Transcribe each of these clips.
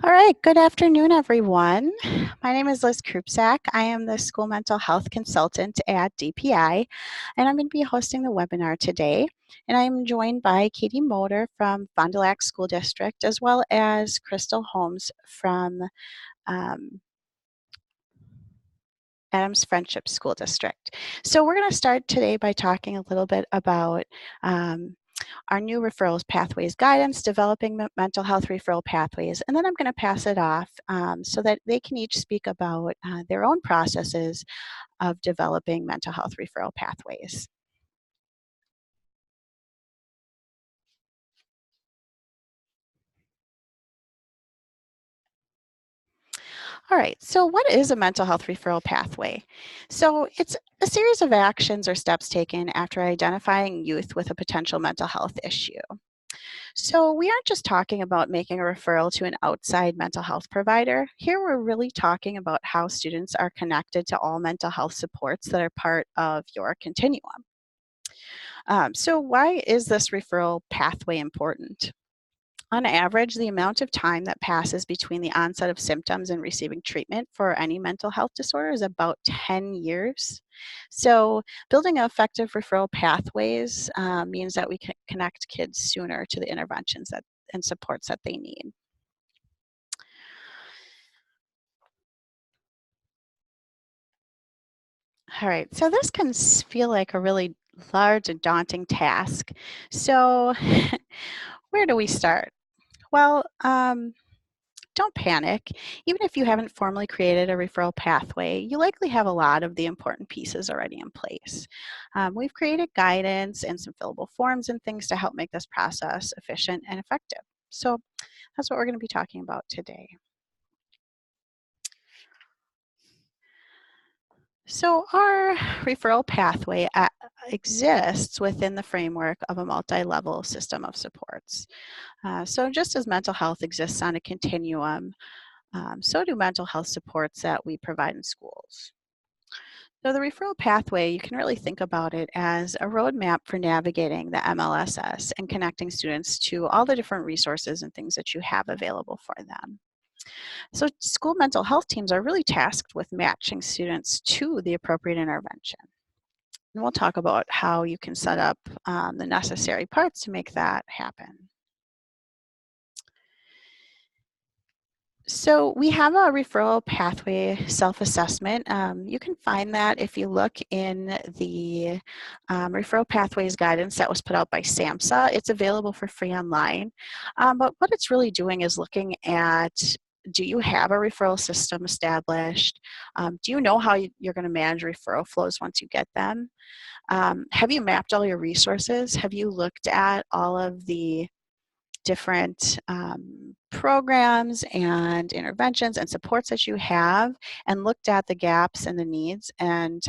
All right, good afternoon, everyone. My name is Liz Krupsak. I am the school mental health consultant at DPI, and I'm going to be hosting the webinar today. And I'm joined by Katie Motor from Fond du Lac School District, as well as Crystal Holmes from um, Adams Friendship School District. So we're going to start today by talking a little bit about um, our new referrals pathways guidance, developing mental health referral pathways, and then I'm going to pass it off so that they can each speak about their own processes of developing mental health referral pathways. All right, so what is a mental health referral pathway? So it's a series of actions or steps taken after identifying youth with a potential mental health issue. So we aren't just talking about making a referral to an outside mental health provider. Here we're really talking about how students are connected to all mental health supports that are part of your continuum. So why is this referral pathway important? On average, the amount of time that passes between the onset of symptoms and receiving treatment for any mental health disorder is about 10 years. So, building effective referral pathways means that we can connect kids sooner to the interventions and supports that they need. All right, so this can feel like a really large and daunting task. So, where do we start? Well, don't panic. Even if you haven't formally created a referral pathway, you likely have a lot of the important pieces already in place. We've created guidance and some fillable forms and things to help make this process efficient and effective. So that's what we're going to be talking about today. So our referral pathway exists within the framework of a multi-level system of supports. So just as mental health exists on a continuum, so do mental health supports that we provide in schools. So the referral pathway, you can really think about it as a roadmap for navigating the MLSS and connecting students to all the different resources and things that you have available for them. So school mental health teams are really tasked with matching students to the appropriate intervention. And we'll talk about how you can set up the necessary parts to make that happen. So we have a referral pathway self-assessment. You can find that if you look in the referral pathways guidance that was put out by SAMHSA. It's available for free online. But what it's really doing is looking at, do you have a referral system established? Do you know how you're going to manage referral flows once you get them? Have you mapped all your resources? Have you looked at all of the different programs and interventions and supports that you have and looked at the gaps and the needs and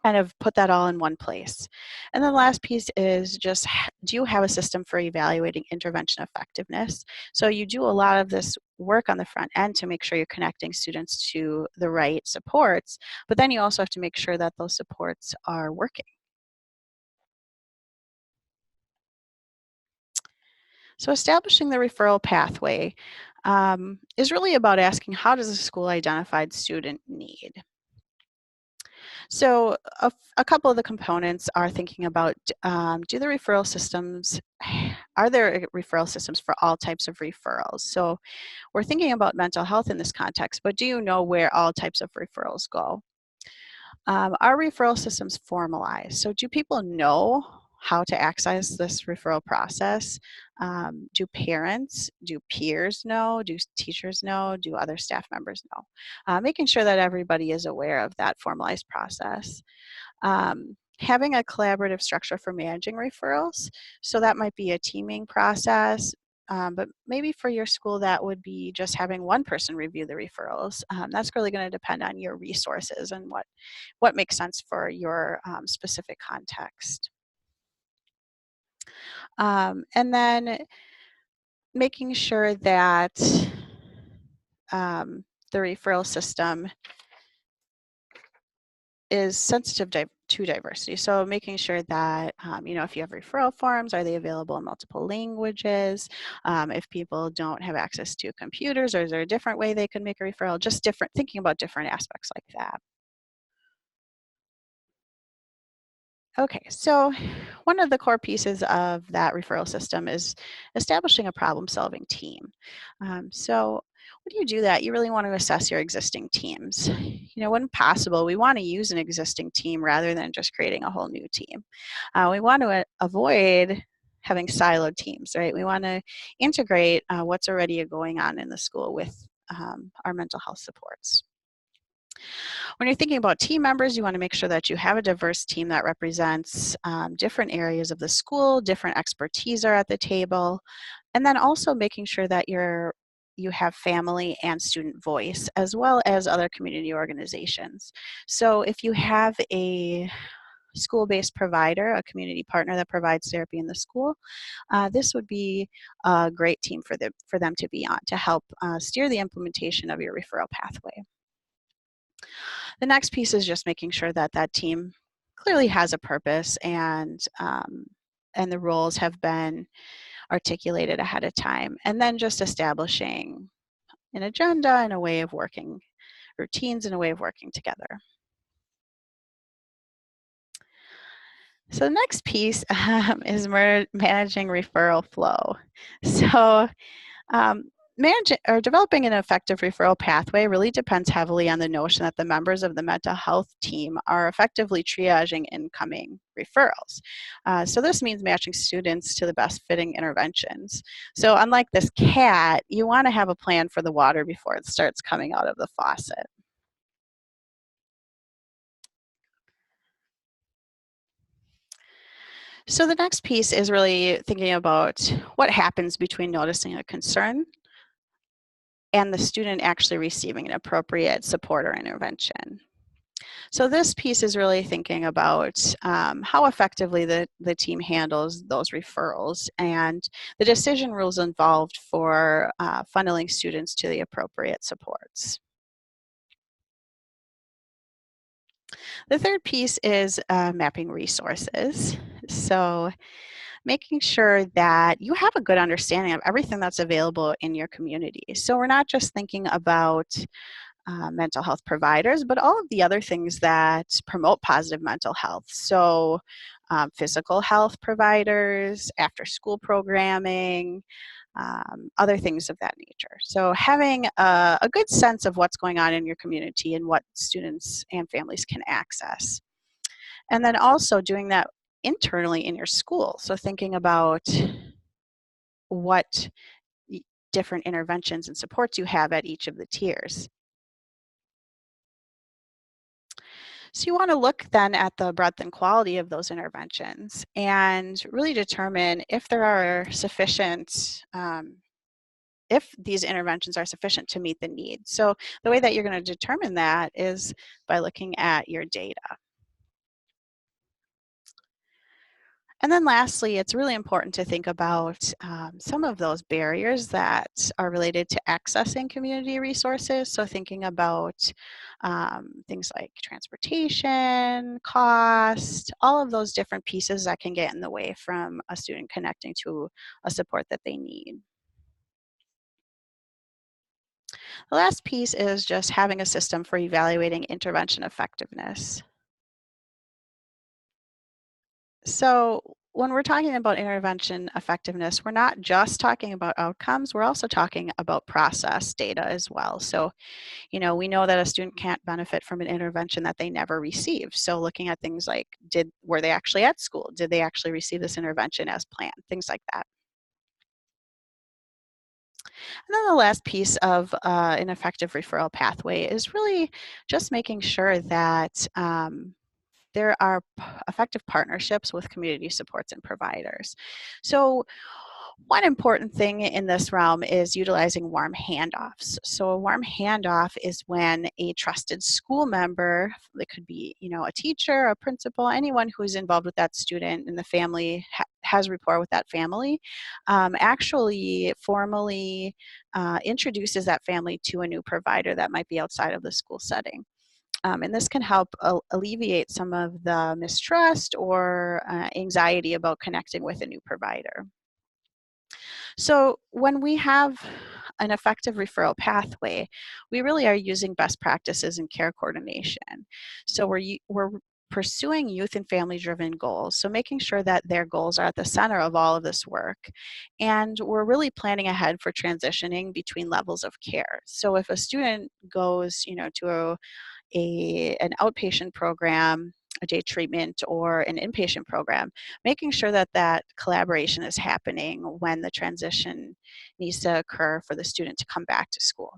kind of put that all in one place. And then the last piece is just, do you have a system for evaluating intervention effectiveness? So you do a lot of this work on the front end to make sure you're connecting students to the right supports, but then you also have to make sure that those supports are working. So establishing the referral pathway is really about asking, how does a school identified student need? So a couple of the components are thinking about, do the referral systems, are there referral systems for all types of referrals? So we're thinking about mental health in this context, but do you know where all types of referrals go? Are referral systems formalized? So do people know how to access this referral process? Do parents, do peers know? Do teachers know? Do other staff members know? Making sure that everybody is aware of that formalized process. Having a collaborative structure for managing referrals. So that might be a teaming process, but maybe for your school that would be just having one person review the referrals. That's really going to depend on your resources and what makes sense for your specific context. And then making sure that the referral system is sensitive to diversity. So making sure that, if you have referral forms, are they available in multiple languages? If people don't have access to computers, or is there a different way they could make a referral? Just thinking about different aspects like that. Okay, so one of the core pieces of that referral system is establishing a problem-solving team. So when you do that, you really want to assess your existing teams. When possible, we want to use an existing team rather than just creating a whole new team. We want to avoid having siloed teams, right? We want to integrate what's already going on in the school with our mental health supports. When you're thinking about team members, you want to make sure that you have a diverse team that represents different areas of the school, different expertise are at the table, and then also making sure that you have family and student voice, as well as other community organizations. So if you have a school-based provider, a community partner that provides therapy in the school, this would be a great team for them to be on to help steer the implementation of your referral pathway. The next piece is just making sure that that team clearly has a purpose, and the roles have been articulated ahead of time. And then just establishing an agenda and a way of working, routines and a way of working together. So the next piece is managing referral flow. So Um, managing or developing an effective referral pathway really depends heavily on the notion that the members of the mental health team are effectively triaging incoming referrals. So this means matching students to the best fitting interventions. So unlike this cat, you want to have a plan for the water before it starts coming out of the faucet. So the next piece is really thinking about what happens between noticing a concern and the student actually receiving an appropriate support or intervention. So this piece is really thinking about how effectively the team handles those referrals and the decision rules involved for funneling students to the appropriate supports. The third piece is mapping resources. So making sure that you have a good understanding of everything that's available in your community. So we're not just thinking about mental health providers, but all of the other things that promote positive mental health. So physical health providers, after school programming, other things of that nature. So having a good sense of what's going on in your community and what students and families can access. And then also doing that internally in your school. So thinking about what different interventions and supports you have at each of the tiers. So you want to look then at the breadth and quality of those interventions and really determine if there are sufficient, if these interventions are sufficient to meet the need. So the way that you're going to determine that is by looking at your data. And then lastly, it's really important to think about some of those barriers that are related to accessing community resources. So thinking about things like transportation, cost, all of those different pieces that can get in the way from a student connecting to a support that they need. The last piece is just having a system for evaluating intervention effectiveness. So when we're talking about intervention effectiveness, we're not just talking about outcomes, we're also talking about process data as well. So, we know that a student can't benefit from an intervention that they never received. So looking at things like, were they actually at school? Did they actually receive this intervention as planned? Things like that. And then the last piece of an effective referral pathway is really just making sure that there are effective partnerships with community supports and providers. So one important thing in this realm is utilizing warm handoffs. So a warm handoff is when a trusted school member, it could be, a teacher, a principal, anyone who's involved with that student and the family has rapport with that family, actually formally introduces that family to a new provider that might be outside of the school setting. And this can help alleviate some of the mistrust or anxiety about connecting with a new provider. So when we have an effective referral pathway, we really are using best practices in care coordination. So we're pursuing youth and family driven goals. So making sure that their goals are at the center of all of this work. And we're really planning ahead for transitioning between levels of care. So if a student goes, to an outpatient program, a day treatment, or an inpatient program, making sure that that collaboration is happening when the transition needs to occur for the student to come back to school.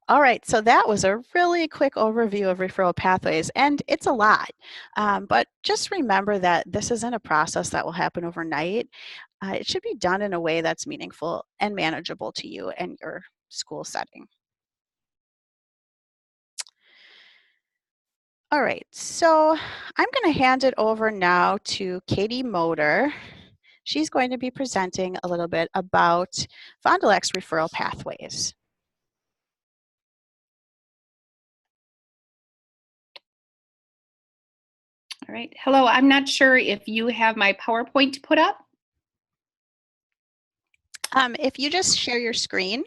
All right, so that was a really quick overview of referral pathways, and it's a lot. But just remember that this isn't a process that will happen overnight. It should be done in a way that's meaningful and manageable to you and your school setting. All right, so I'm going to hand it over now to Katie Motor. She's going to be presenting a little bit about Fond du Lac's referral pathways. All right, hello, I'm not sure if you have my PowerPoint to put up. If you just share your screen,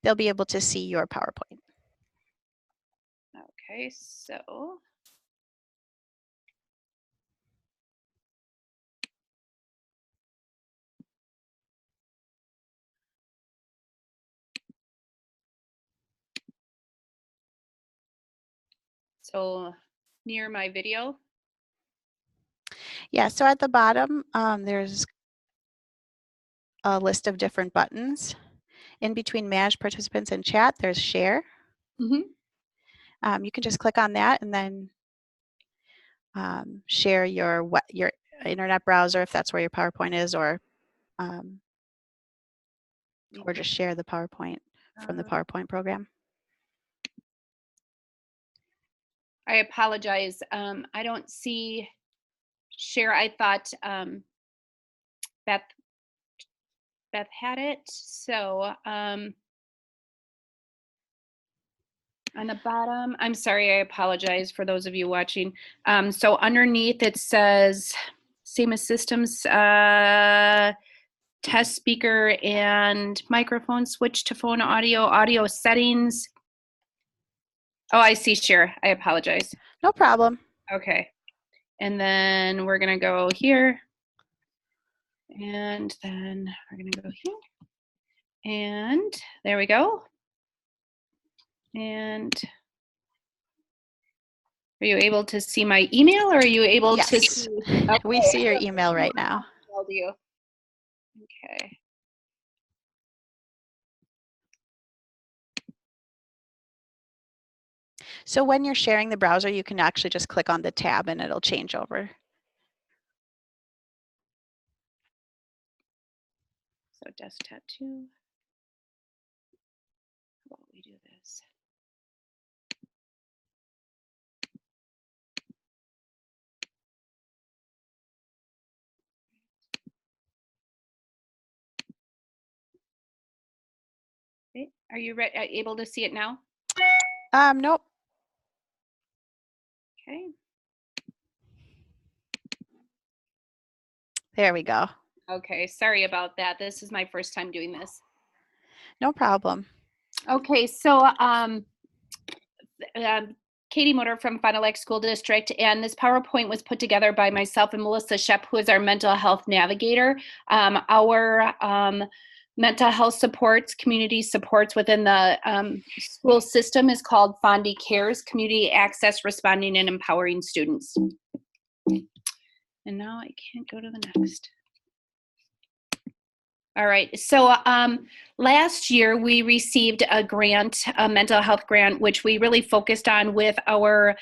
they'll be able to see your PowerPoint. Okay, so. So near my video. Yeah, so at the bottom, there's a list of different buttons. In between manage participants and chat, there's share. You can just click on that and then share your internet browser if that's where your PowerPoint is, or just share the PowerPoint from the PowerPoint program. I apologize. I don't see share. I thought Beth had it. So on the bottom, I'm sorry, I apologize for those of you watching. So underneath it says SEMA Systems test speaker and microphone, switch to phone audio settings. Oh, I see share. I apologize. No problem. Okay. And then we're going to go here. And then we're going to go here. And there we go. And are you able to see my email, or are you able yes. to see? Okay. We see your email right now. I'll do. Okay. So when you're sharing the browser, you can actually just click on the tab and it'll change over. So desktop 2. How about we do this? Okay. Are you able to see it now? Nope. Okay. There we go. Okay, sorry about that. This is my first time doing this. No problem. Okay, so Katie Motor from Fond du Lac School District, and this PowerPoint was put together by myself and Melissa Shep, who is our mental health navigator. Our mental health supports, community supports within the school system is called Fondi Cares, Community Access, Responding and Empowering Students. And now I can't go to the next. All right, so last year we received a grant, a mental health grant, which we really focused on with our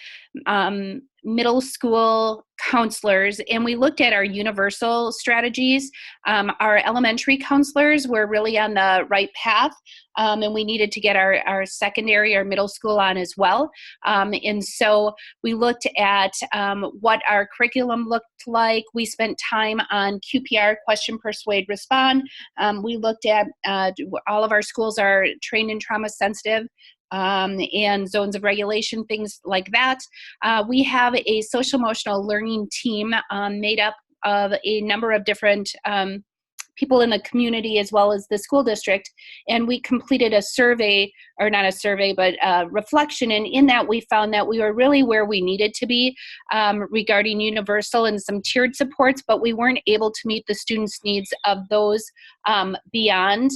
middle school counselors, and we looked at our universal strategies. Our elementary counselors were really on the right path, and we needed to get our secondary, our middle school on as well. And so we looked at what our curriculum looked like. We spent time on QPR, question, persuade, respond. We looked at all of our schools are trained in trauma sensitive and zones of regulation, things like that. We have a social emotional learning team made up of a number of different people in the community as well as the school district, and we completed a survey, or not a survey, but a reflection, and in that we found that we were really where we needed to be regarding universal and some tiered supports, but we weren't able to meet the students' needs of those beyond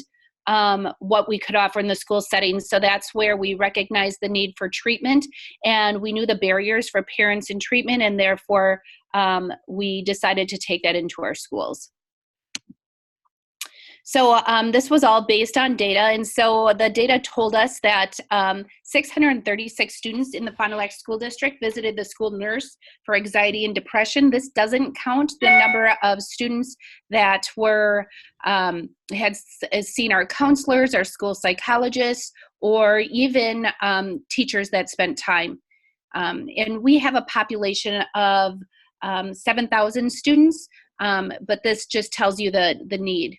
what we could offer in the school setting. So that's where we recognized the need for treatment, and we knew the barriers for parents in treatment, and therefore we decided to take that into our schools. So this was all based on data, and so the data told us that 636 students in the Fond du Lac School District visited the school nurse for anxiety and depression. This doesn't count the number of students that were had seen our counselors, our school psychologists, or even teachers that spent time. And we have a population of 7,000 students, but this just tells you the need.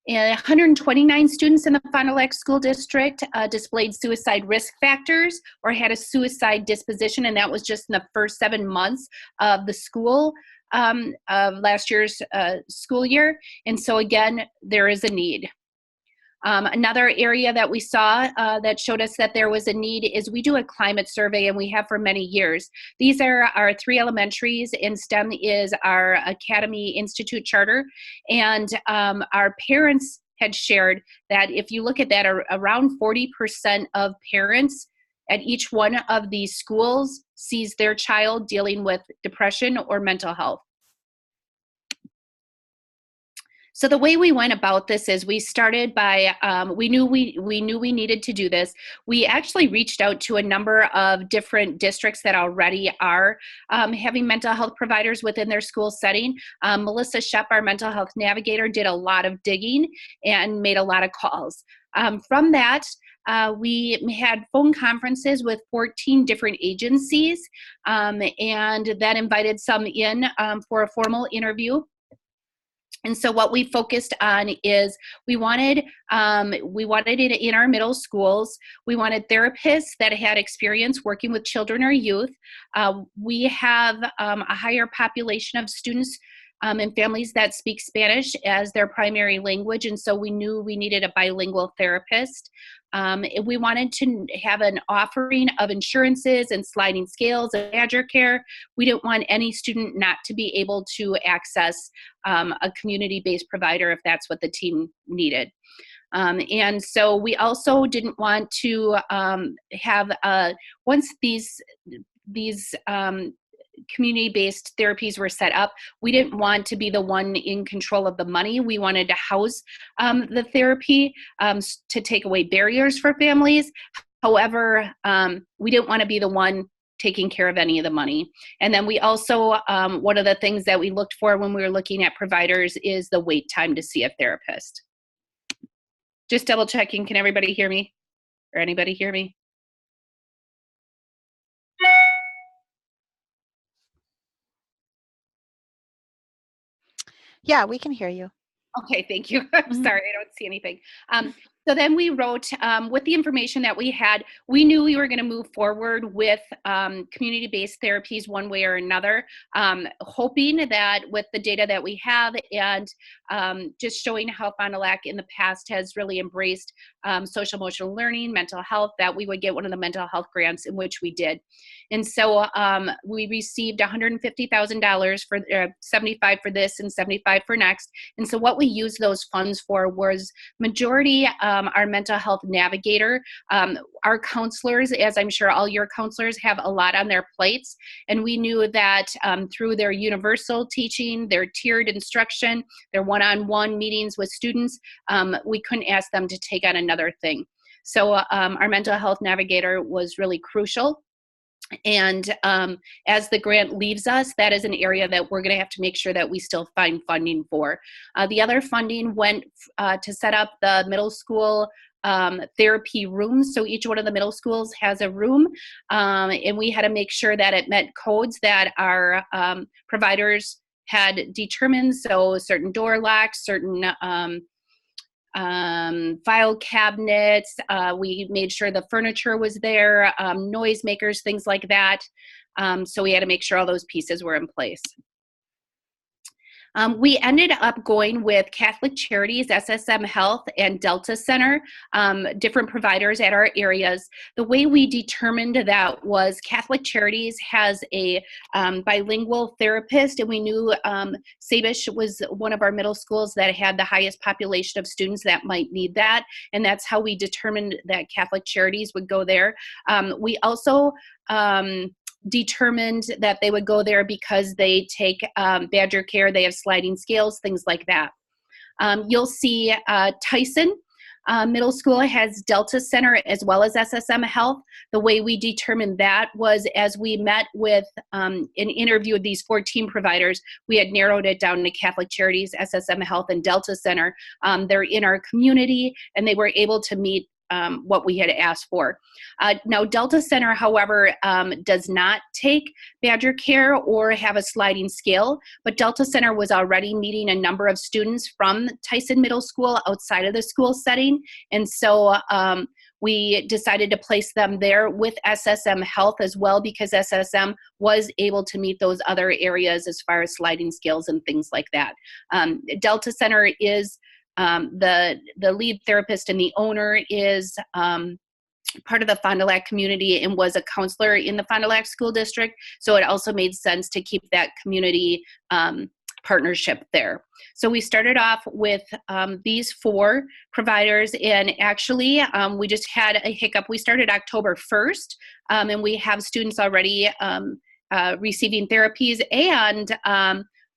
And 129 students in the Fond du Lac School District displayed suicide risk factors or had a suicide disposition, and that was just in the first 7 months of the school, of last year's school year. And so again, there is a need. Another area that we saw that showed us that there was a need is we do a climate survey, and we have for many years. These are our 3 elementaries, and STEM is our Academy Institute charter. And our parents had shared that if you look at that, around 40% of parents at each one of these schools sees their child dealing with depression or mental health. So the way we went about this is we started by, we knew we needed to do this. We actually reached out to a number of different districts that already are having mental health providers within their school setting. Melissa Shep, our mental health navigator, did a lot of digging and made a lot of calls. From that, we had phone conferences with 14 different agencies, and then invited some in for a formal interview. And so what we focused on is we wanted it in our middle schools. We wanted therapists that had experience working with children or youth. We have a higher population of students and families that speak Spanish as their primary language, and so we knew we needed a bilingual therapist. We wanted to have an offering of insurances and sliding scales and Badger Care. We didn't want any student not to be able to access a community-based provider if that's what the team needed. And so we also didn't want to have, once these community-based therapies were set up, we didn't want to be the one in control of the money. We wanted to house the therapy to take away barriers for families. However, we didn't want to be the one taking care of any of the money. And then we also, one of the things that we looked for when we were looking at providers is the wait time to see a therapist. Just double checking, can everybody hear me? Or anybody hear me? Yeah, we can hear you. Okay, thank you. I'm sorry, I don't see anything. So then we wrote, with the information that we had, we knew we were going to move forward with community-based therapies one way or another, hoping that with the data that we have and just showing how Fond du Lac in the past has really embraced social emotional learning, mental health, that we would get one of the mental health grants, in which we did. And so we received $150,000 for 75 for this and 75 for next. And so what we used those funds for was majority our mental health navigator. Our counselors, as I'm sure all your counselors, have a lot on their plates. And we knew that through their universal teaching, their tiered instruction, their one-on-one meetings with students, we couldn't ask them to take on another thing. So our mental health navigator was really crucial. And as the grant leaves us, that is an area that we're going to have to make sure that we still find funding for. The other funding went to set up the middle school therapy rooms. So each one of the middle schools has a room, and we had to make sure that it met codes that our providers had determined. So certain door locks, certain file cabinets. We made sure the furniture was there, noisemakers, things like that. So we had to make sure all those pieces were in place. We ended up going with Catholic Charities, SSM Health, and Delta Center, different providers at our areas. The way we determined that was Catholic Charities has a bilingual therapist, and we knew Sabish was one of our middle schools that had the highest population of students that might need that, and that's how we determined that Catholic Charities would go there. We also determined that they would go there because they take Badger Care, they have sliding scales, things like that. You'll see Tyson Middle School has Delta Center as well as SSM Health. The way we determined that was as we met with and interviewed these 14 providers, we had narrowed it down to Catholic Charities, SSM Health, and Delta Center. They're in our community, and they were able to meet what we had asked for. Now, Delta Center, however, does not take Badger Care or have a sliding scale, but Delta Center was already meeting a number of students from Tyson Middle School outside of the school setting, and so we decided to place them there with SSM Health as well, because SSM was able to meet those other areas as far as sliding scales and things like that. Delta Center is the lead therapist and the owner is part of the Fond du Lac community and was a counselor in the Fond du Lac School District. So it also made sense to keep that community partnership there. So we started off with these 4 providers, and actually we just had a hiccup. We started October 1st, and we have students already receiving therapies, and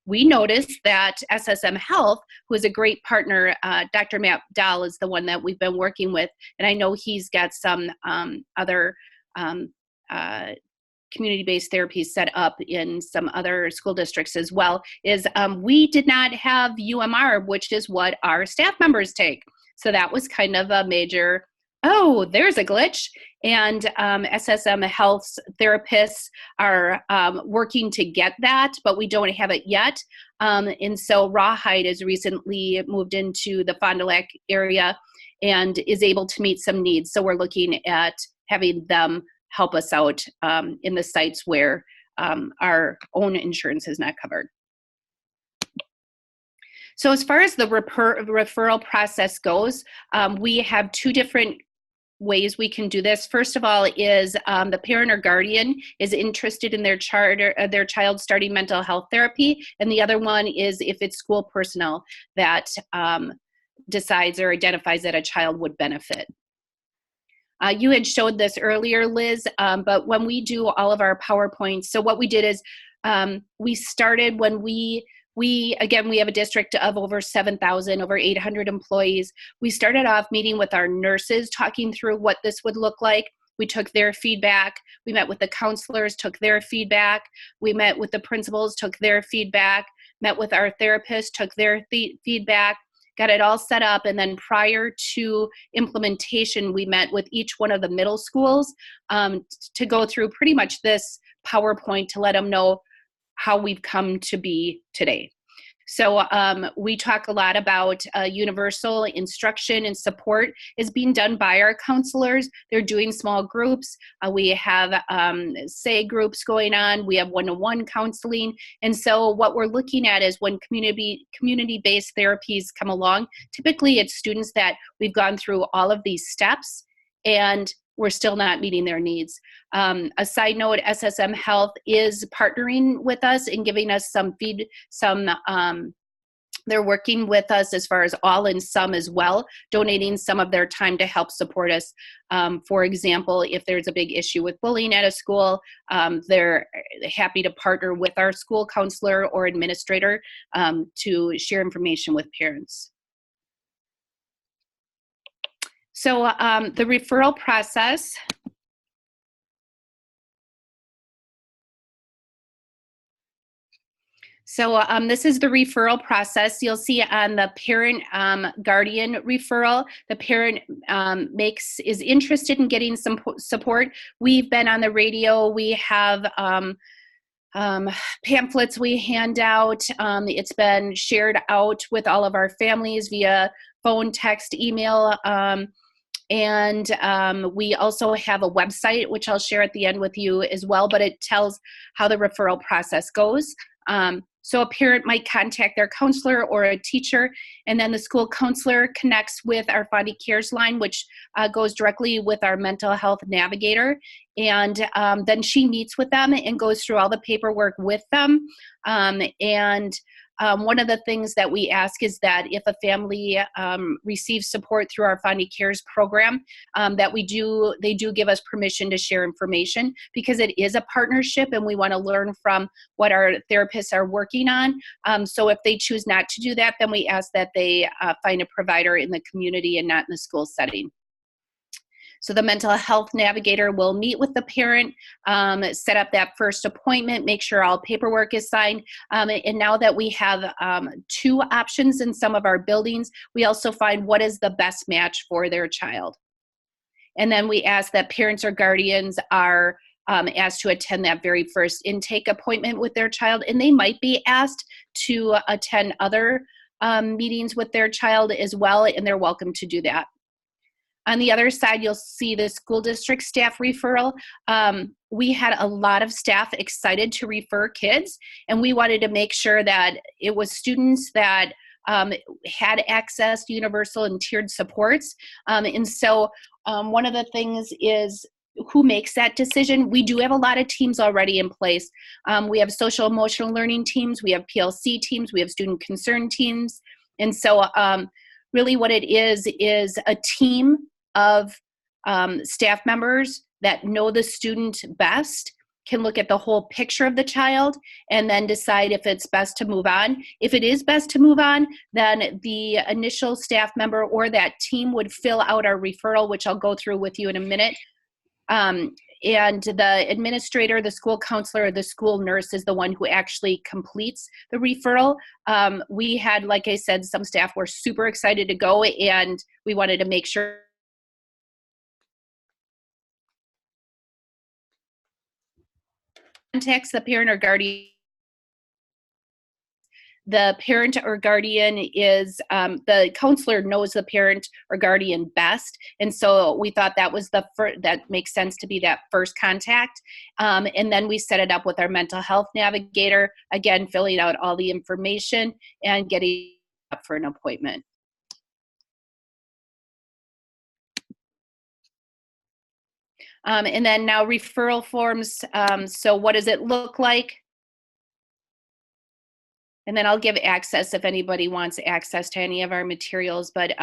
we noticed that SSM Health, who is a great partner, Dr. Matt Dahl is the one that we've been working with, and I know he's got some other community-based therapies set up in some other school districts as well, is we did not have UMR, which is what our staff members take. So that was kind of a major, oh, there's a glitch. And SSM Health's therapists are working to get that, but we don't have it yet. And so Rawhide has recently moved into the Fond du Lac area and is able to meet some needs. So we're looking at having them help us out in the sites where our own insurance is not covered. So as far as the referral process goes, we have 2 different ways we can do this. First of all is the parent or guardian is interested in their child starting mental health therapy, and the other one is if it's school personnel that decides or identifies that a child would benefit. You had showed this earlier, Liz, but when we do all of our PowerPoints, so what we did is we started when we have a district of over 7,000, over 800 employees. We started off meeting with our nurses, talking through what this would look like. We took their feedback. We met with the counselors, took their feedback. We met with the principals, took their feedback, met with our therapists, took their feedback, got it all set up. And then prior to implementation, we met with each one of the middle schools to go through pretty much this PowerPoint to let them know how we've come to be today. So we talk a lot about universal instruction and support is being done by our counselors. They're doing small groups. We have say groups going on. We have one-to-one counseling. And so what we're looking at is when community-based therapies come along, typically it's students that we've gone through all of these steps and we're still not meeting their needs. A side note, SSM Health is partnering with us and giving us they're working with us as far as all and some as well, donating some of their time to help support us. For example, if there's a big issue with bullying at a school, they're happy to partner with our school counselor or administrator to share information with parents. So the referral process So this is the referral process. You'll see on the parent guardian referral, the parent is interested in getting some support. We've been on the radio. We have pamphlets we hand out. It's been shared out with all of our families via phone, text, email. And we also have a website, which I'll share at the end with you as well, but it tells how the referral process goes. So a parent might contact their counselor or a teacher, and then the school counselor connects with our Fondy Cares line, which goes directly with our mental health navigator. And then she meets with them and goes through all the paperwork with them. One of the things that we ask is that if a family receives support through our Fondy Cares program, that they do give us permission to share information, because it is a partnership and we want to learn from what our therapists are working on. So if they choose not to do that, then we ask that they find a provider in the community and not in the school setting. So the mental health navigator will meet with the parent, set up that first appointment, make sure all paperwork is signed. And now that we have 2 options in some of our buildings, we also find what is the best match for their child. And then we ask that parents or guardians are asked to attend that very first intake appointment with their child. And they might be asked to attend other meetings with their child as well, and they're welcome to do that. On the other side, you'll see the school district staff referral. We had a lot of staff excited to refer kids, and we wanted to make sure that it was students that had access to universal and tiered supports. And so one of the things is who makes that decision. We do have a lot of teams already in place. We have social emotional learning teams, we have PLC teams, we have student concern teams. And so really what it is a team of staff members that know the student best, can look at the whole picture of the child, and then decide if it's best to move on. If it is best to move on, then the initial staff member or that team would fill out our referral, which I'll go through with you in a minute. And the administrator, the school counselor, or the school nurse is the one who actually completes the referral. We had, like I said, some staff were super excited to go, and we wanted to make sure contacts the parent or guardian. The parent or guardian is, the counselor knows the parent or guardian best. And so we thought that was that makes sense to be that first contact. And then we set it up with our mental health navigator, again, filling out all the information and getting up for an appointment. And then now referral forms. So what does it look like? And then I'll give access if anybody wants access to any of our materials. But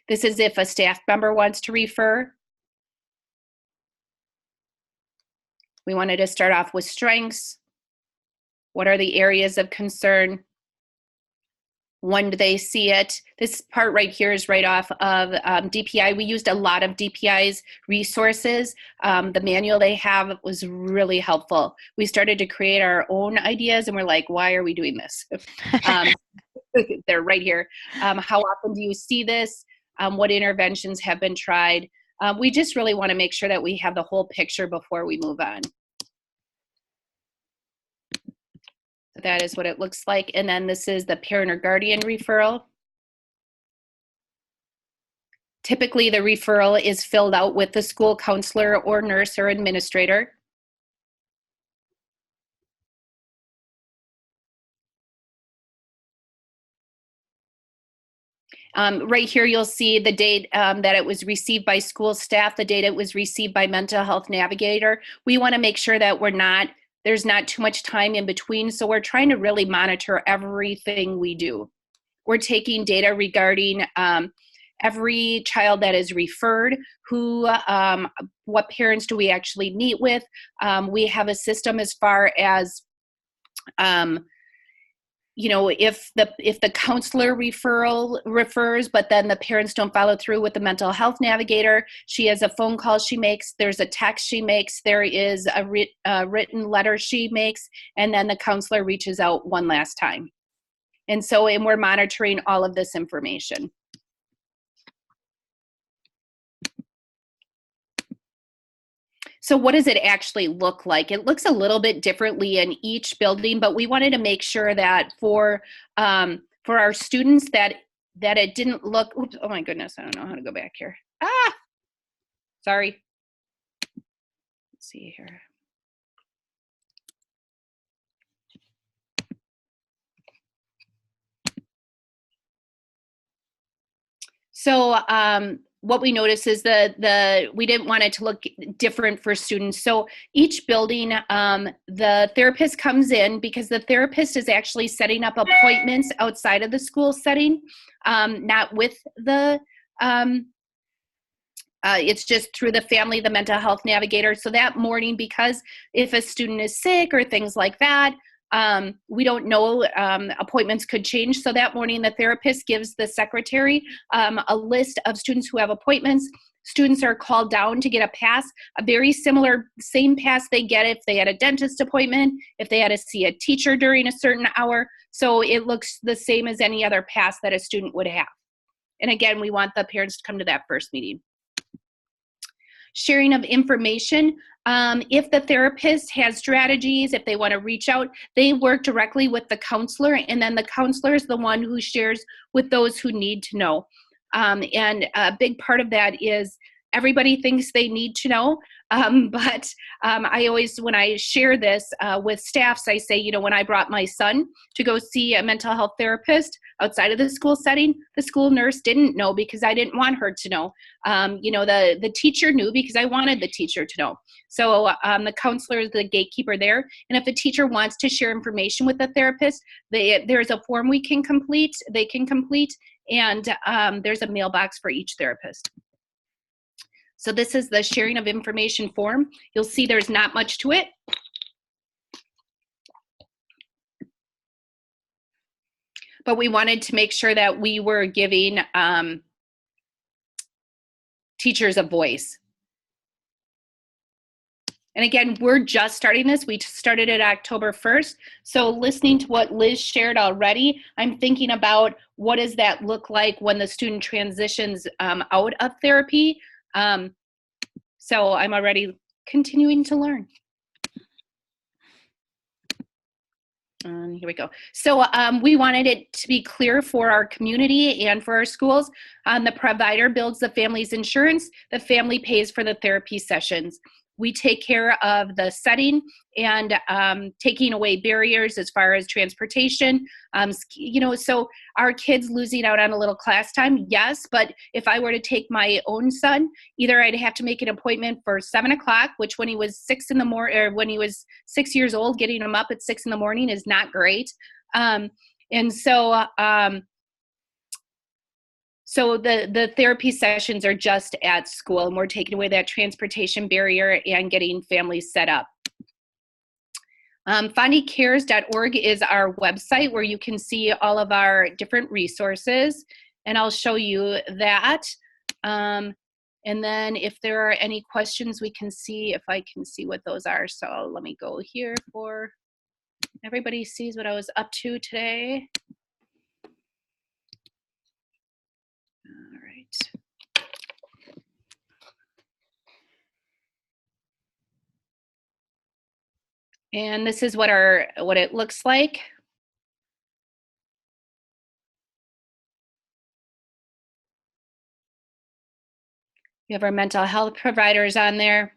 this is if a staff member wants to refer. We wanted to start off with strengths. What are the areas of concern? When do they see it? This part right here is right off of DPI. We used a lot of DPI's resources. The manual they have was really helpful. We started to create our own ideas, and we're like, why are we doing this? They're right here. How often do you see this? What interventions have been tried? We just really want to make sure that we have the whole picture before we move on. That is what it looks like. And then this is the parent or guardian referral. Typically, the referral is filled out with the school counselor or nurse or administrator. Right here, you'll see the date that it was received by school staff, the date it was received by mental health navigator. We want to make sure that there's not too much time in between. So we're trying to really monitor everything we do. We're taking data regarding every child that is referred, what parents do we actually meet with. We have a system as far as you know, if the counselor refers, but then the parents don't follow through with the mental health navigator, she has a phone call she makes, there's a text she makes, there is a written letter she makes, and then the counselor reaches out one last time. And we're monitoring all of this information. So what does it actually look like? It looks a little bit differently in each building, but we wanted to make sure that for our students that it didn't look, oops, oh my goodness, I don't know how to go back here. Sorry. Let's see here. So what we noticed is we didn't want it to look different for students. So each building, the therapist comes in, because the therapist is actually setting up appointments outside of the school setting, not with the, it's just through the family, the mental health navigator. So that morning, because if a student is sick or things like that, we don't know, appointments could change. So that morning, the therapist gives the secretary a list of students who have appointments. Students are called down to get a pass, a very similar, same pass they get if they had a dentist appointment, if they had to see a teacher during a certain hour. So it looks the same as any other pass that a student would have. And again, we want the parents to come to that first meeting. Sharing of information. If the therapist has strategies, if they want to reach out, they work directly with the counselor, and then the counselor is the one who shares with those who need to know. And a big part of that is everybody thinks they need to know, but I always, when I share this with staffs, I say, you know, when I brought my son to go see a mental health therapist outside of the school setting, the school nurse didn't know because I didn't want her to know. You know, the teacher knew because I wanted the teacher to know. So the counselor is the gatekeeper there. And if the teacher wants to share information with the therapist, there's a form they can complete, and there's a mailbox for each therapist. So this is the sharing of information form. You'll see there's not much to it. But we wanted to make sure that we were giving teachers a voice. And again, we're just starting this. We started it October 1st. So listening to what Liz shared already, I'm thinking about what does that look like when the student transitions out of therapy. So I'm already continuing to learn. Here we go. So we wanted it to be clear for our community and for our schools. The provider builds the family's insurance. The family pays for the therapy sessions. We take care of the setting and taking away barriers as far as transportation. You know, so are kids losing out on a little class time? Yes, but if I were to take my own son, either I'd have to make an appointment for 7 o'clock, which when he was 6 in the morning, or when he was 6 years old, getting him up at 6 in the morning is not great. So the therapy sessions are just at school, and we're taking away that transportation barrier and getting families set up. FondyCares.org is our website where you can see all of our different resources, and I'll show you that. And then if there are any questions, we can see if I can see what those are. So let me go here for everybody sees what I was up to today. All right. And this is what it looks like. We have our mental health providers on there.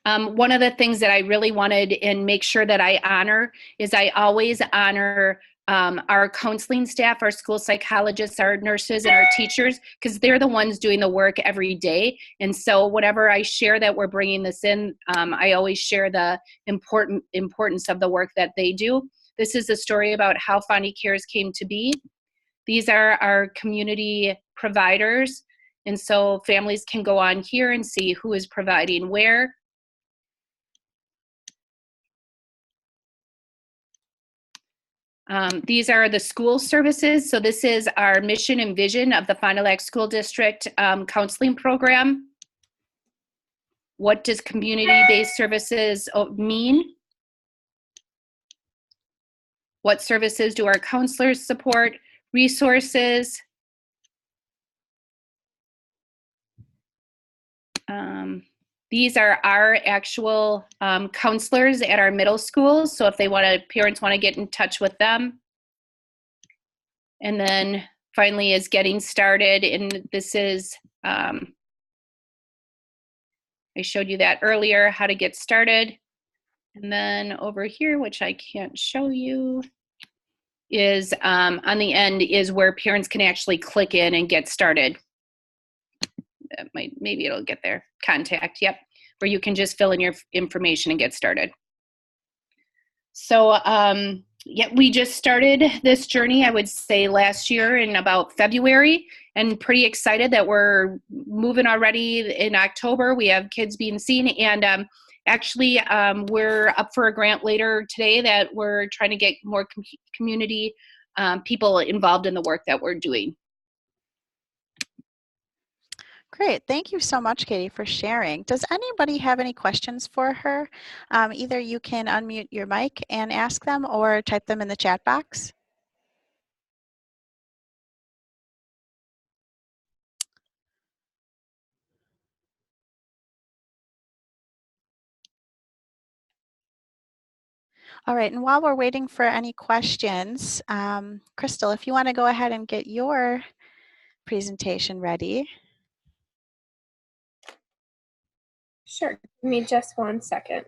One of the things that I really wanted and make sure that I honor is I always honor our counseling staff, our school psychologists, our nurses, and our teachers, because they're the ones doing the work every day. And so whenever I share that we're bringing this in, I always share the importance of the work that they do. This is a story about how Fondy Cares came to be. These are our community providers. And so families can go on here and see who is providing where. These are the school services. So this is our mission and vision of the Fond du Lac School District counseling program. What does community-based services mean? What services do our counselors support? Resources. These are our actual counselors at our middle schools. So if parents want to get in touch with them. And then finally is getting started. And this is, I showed you that earlier, how to get started. And then over here, which I can't show you, is on the end is where parents can actually click in and get started. Maybe it'll get there. Contact, yep, where you can just fill in your information and get started. So yeah, we just started this journey, I would say last year in about February, and pretty excited that we're moving already in October. We have kids being seen, and actually we're up for a grant later today that we're trying to get more community people involved in the work that we're doing. Great. Thank you so much, Katie, for sharing. Does anybody have any questions for her? Either you can unmute your mic and ask them or type them in the chat box. All right, and while we're waiting for any questions, Crystal, if you want to go ahead and get your presentation ready. Sure, give me just 1 second.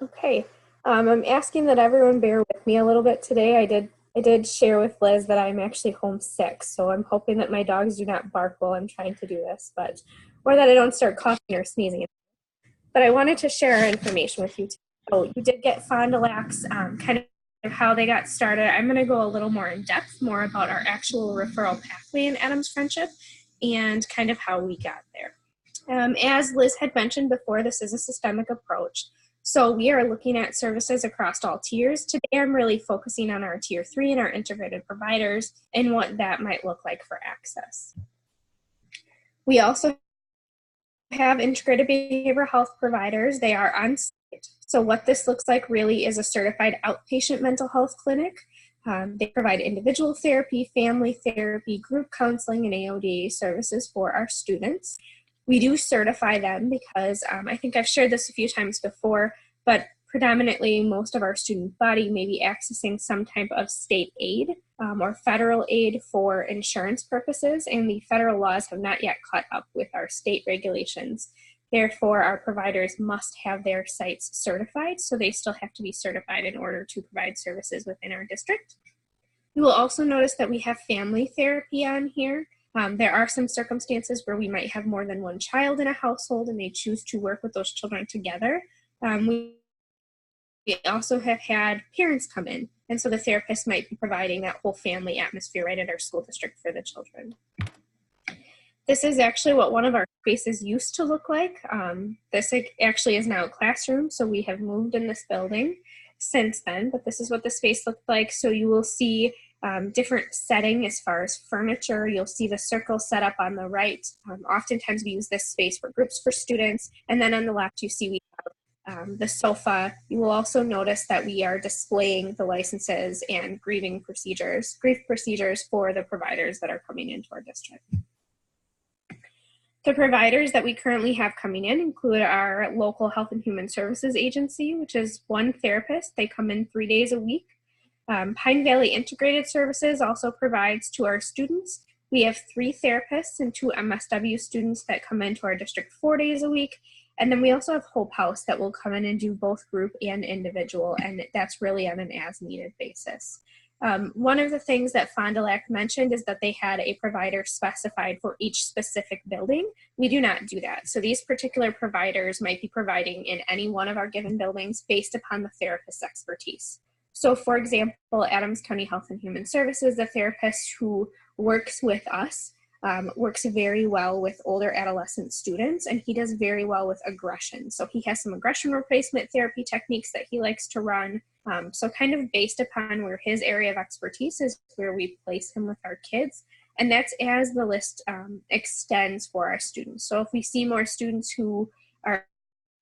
Okay, I'm asking that everyone bear with me a little bit today. I did share with Liz that I'm actually homesick, so I'm hoping that my dogs do not bark while I'm trying to do this, or that I don't start coughing or sneezing. But I wanted to share our information with you today. So you did get Fond du Lac's kind of how they got started. I'm going to go a little more in depth, more about our actual referral pathway in Adams Friendship and kind of how we got there. As Liz had mentioned before, this is a systemic approach. So we are looking at services across all tiers. Today I'm really focusing on our tier 3 and our integrated providers and what that might look like for access. We also have integrated behavioral health providers. They are on site. So what this looks like really is a certified outpatient mental health clinic. They provide individual therapy, family therapy, group counseling, and AODA services for our students. We do certify them because I think I've shared this a few times before, but predominantly most of our student body may be accessing some type of state aid or federal aid for insurance purposes, and the federal laws have not yet caught up with our state regulations. Therefore, our providers must have their sites certified, so they still have to be certified in order to provide services within our district. You will also notice that we have family therapy on here. There are some circumstances where we might have more than one child in a household and they choose to work with those children together. We also have had parents come in, and so the therapist might be providing that whole family atmosphere right at our school district for the children. This is actually what one of our spaces used to look like. This actually is now a classroom, so we have moved in this building since then, but this is what the space looked like. So you will see different setting as far as furniture. You'll see the circle set up on the right. Oftentimes we use this space for groups for students, and then on the left you see we have the sofa. You will also notice that we are displaying the licenses and grief procedures for the providers that are coming into our district. The providers that we currently have coming in include our local Health and Human Services agency, which is one therapist. They come in 3 days a week. Pine Valley Integrated Services also provides to our students. We have 3 therapists and 2 MSW students that come into our district 4 days a week. And then we also have Hope House that will come in and do both group and individual, and that's really on an as-needed basis. One of the things that Fond du Lac mentioned is that they had a provider specified for each specific building. We do not do that. So these particular providers might be providing in any one of our given buildings based upon the therapist's expertise. So for example, Adams County Health and Human Services, the therapist who works with us works very well with older adolescent students, and he does very well with aggression. So he has some aggression replacement therapy techniques that he likes to run. So kind of based upon where his area of expertise is, where we place him with our kids. And that's as the list extends for our students. So if we see more students who are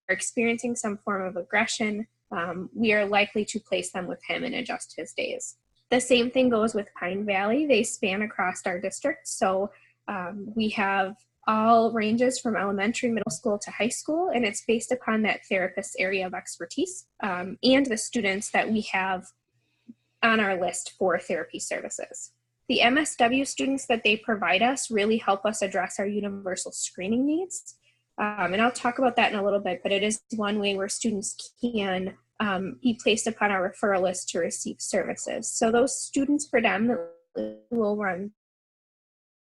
experiencing some form of aggression, we are likely to place them with him and adjust his days. The same thing goes with Pine Valley. They span across our district. So we have all ranges from elementary, middle school to high school, and it's based upon that therapist's area of expertise and the students that we have on our list for therapy services. The MSW students that they provide us really help us address our universal screening needs. And I'll talk about that in a little bit, but it is one way where students can be placed upon our referral list to receive services. So those students predominantly will run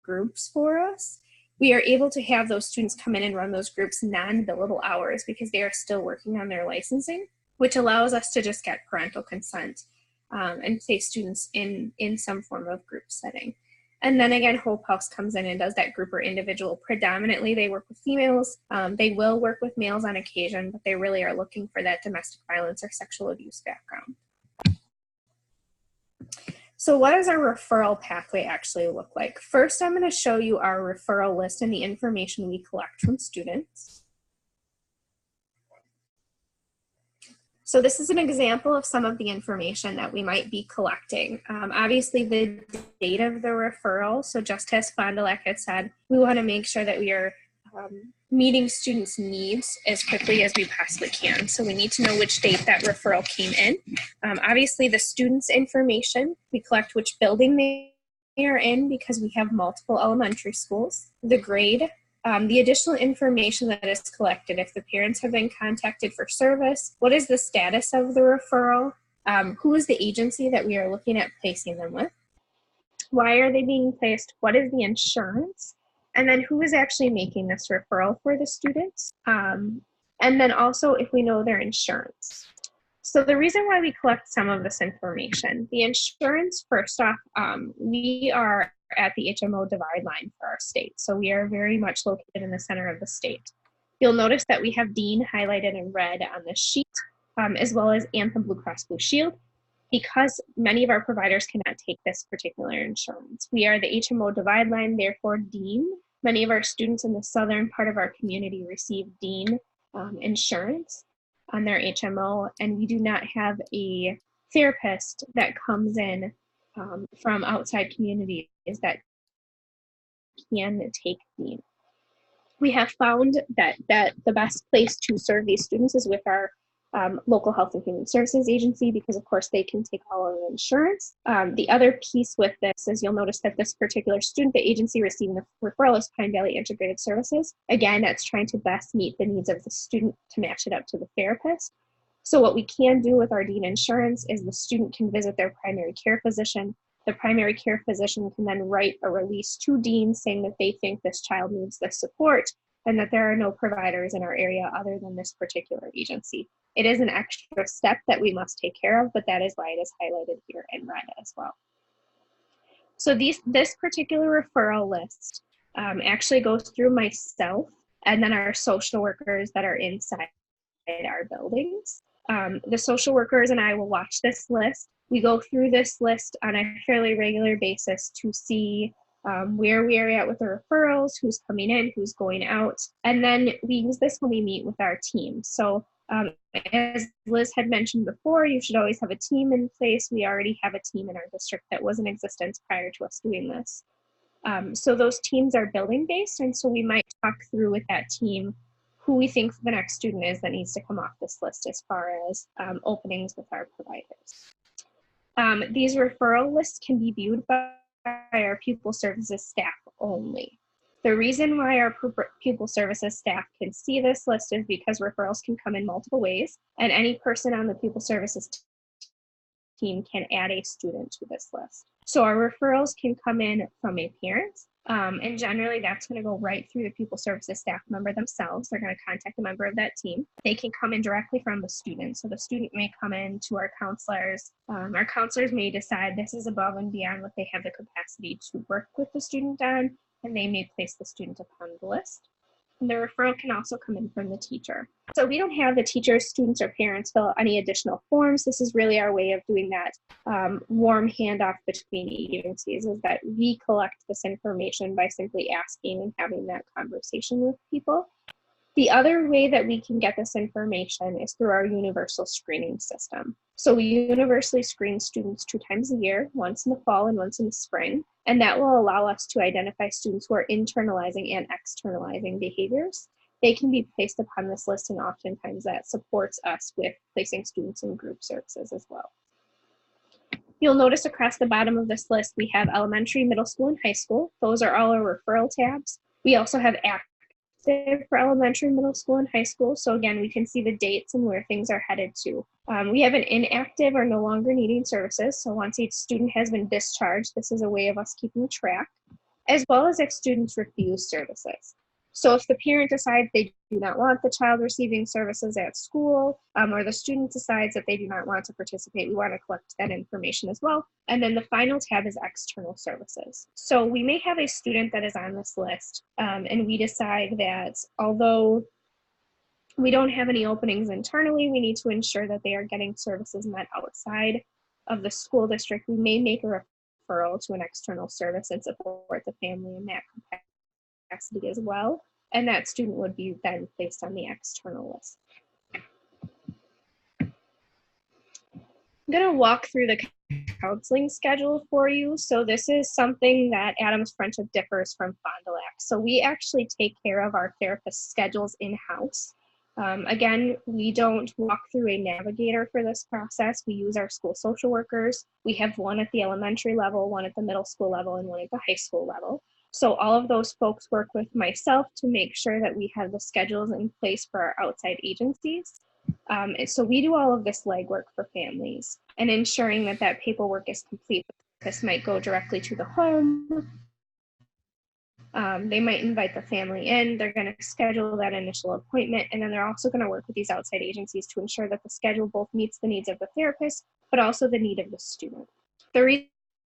groups for us. We are able to have those students come in and run those groups non-billable hours because they are still working on their licensing, which allows us to just get parental consent and place students in some form of group setting. And then again, Hope House comes in and does that group or individual. Predominantly, they work with females. They will work with males on occasion, but they really are looking for that domestic violence or sexual abuse background. So what does our referral pathway actually look like? First, I'm going to show you our referral list and the information we collect from students. So this is an example of some of the information that we might be collecting. Obviously, the date of the referral. So just as Fond du Lac had said, we want to make sure that we are meeting students' needs as quickly as we possibly can. So we need to know which date that referral came in. Obviously, the students' information, we collect which building they are in because we have multiple elementary schools, the grade, the additional information that is collected, if the parents have been contacted for service, what is the status of the referral, who is the agency that we are looking at placing them with, why are they being placed, what is the insurance, and then who is actually making this referral for the students, and then also if we know their insurance. So the reason why we collect some of this information, the insurance, first off, we are at the HMO divide line for our state. So we are very much located in the center of the state. You'll notice that we have Dean highlighted in red on this sheet, as well as Anthem Blue Cross Blue Shield, because many of our providers cannot take this particular insurance. We are the HMO divide line, therefore Dean. Many of our students in the southern part of our community receive Dean insurance on their HMO, and we do not have a therapist that comes in from outside communities that can take Dean. We have found that the best place to serve these students is with our local health and human services agency, because of course they can take all of the insurance. The other piece with this is you'll notice that this particular student, the agency receiving the referral is Pine Valley Integrated Services. Again, that's trying to best meet the needs of the student to match it up to the therapist. So what we can do with our Dean insurance is the student can visit their primary care physician. The primary care physician can then write a release to Dean saying that they think this child needs this support and that there are no providers in our area other than this particular agency. It is an extra step that we must take care of, but that is why it is highlighted here in red as well. So this particular referral list actually goes through myself and then our social workers that are inside our buildings. The social workers and I will watch this list. We go through this list on a fairly regular basis to see where we are at with the referrals, who's coming in, who's going out. And then we use this when we meet with our team. So as Liz had mentioned before, you should always have a team in place. We already have a team in our district that was in existence prior to us doing this. So those teams are building based, and so we might talk through with that team who we think the next student is that needs to come off this list as far as openings with our providers. These referral lists can be viewed by our pupil services staff only. The reason why our pupil services staff can see this list is because referrals can come in multiple ways, and any person on the pupil services team can add a student to this list. So our referrals can come in from a parent, and generally that's going to go right through the pupil services staff member themselves. They're going to contact a member of that team. They can come in directly from the student. So the student may come in to our counselors. Our counselors may decide this is above and beyond what they have the capacity to work with the student on, and they may place the student upon the list. And the referral can also come in from the teacher. So we don't have the teachers, students, or parents fill out any additional forms. This is really our way of doing that warm handoff between agencies, is that we collect this information by simply asking and having that conversation with people. The other way that we can get this information is through our universal screening system. So we universally screen students 2 times a year, once in the fall and once in the spring, and that will allow us to identify students who are internalizing and externalizing behaviors. They can be placed upon this list, and oftentimes that supports us with placing students in group services as well. You'll notice across the bottom of this list, we have elementary, middle school, and high school. Those are all our referral tabs. We also have active for elementary, middle school, and high school. So again, we can see the dates and where things are headed to. We have an inactive or no longer needing services. So once each student has been discharged, this is a way of us keeping track, as well as if students refuse services. So if the parent decides they do not want the child receiving services at school, or the student decides that they do not want to participate, we want to collect that information as well. And then the final tab is external services. So we may have a student that is on this list, and we decide that although we don't have any openings internally, we need to ensure that they are getting services met outside of the school district. We may make a referral to an external service and support the family in that capacity as well, and that student would be then placed on the external list. I'm going to walk through the counseling schedule for you. So this is something that Adams Friendship differs from Fond du Lac. So we actually take care of our therapist schedules in-house. Again, we don't walk through a navigator for this process. We use our school social workers. We have one at the elementary level, one at the middle school level, and one at the high school level. So all of those folks work with myself to make sure that we have the schedules in place for our outside agencies. So we do all of this legwork for families and ensuring that that paperwork is complete. This might go directly to the home. They might invite the family in, they're going to schedule that initial appointment, and then they're also going to work with these outside agencies to ensure that the schedule both meets the needs of the therapist, but also the need of the student. The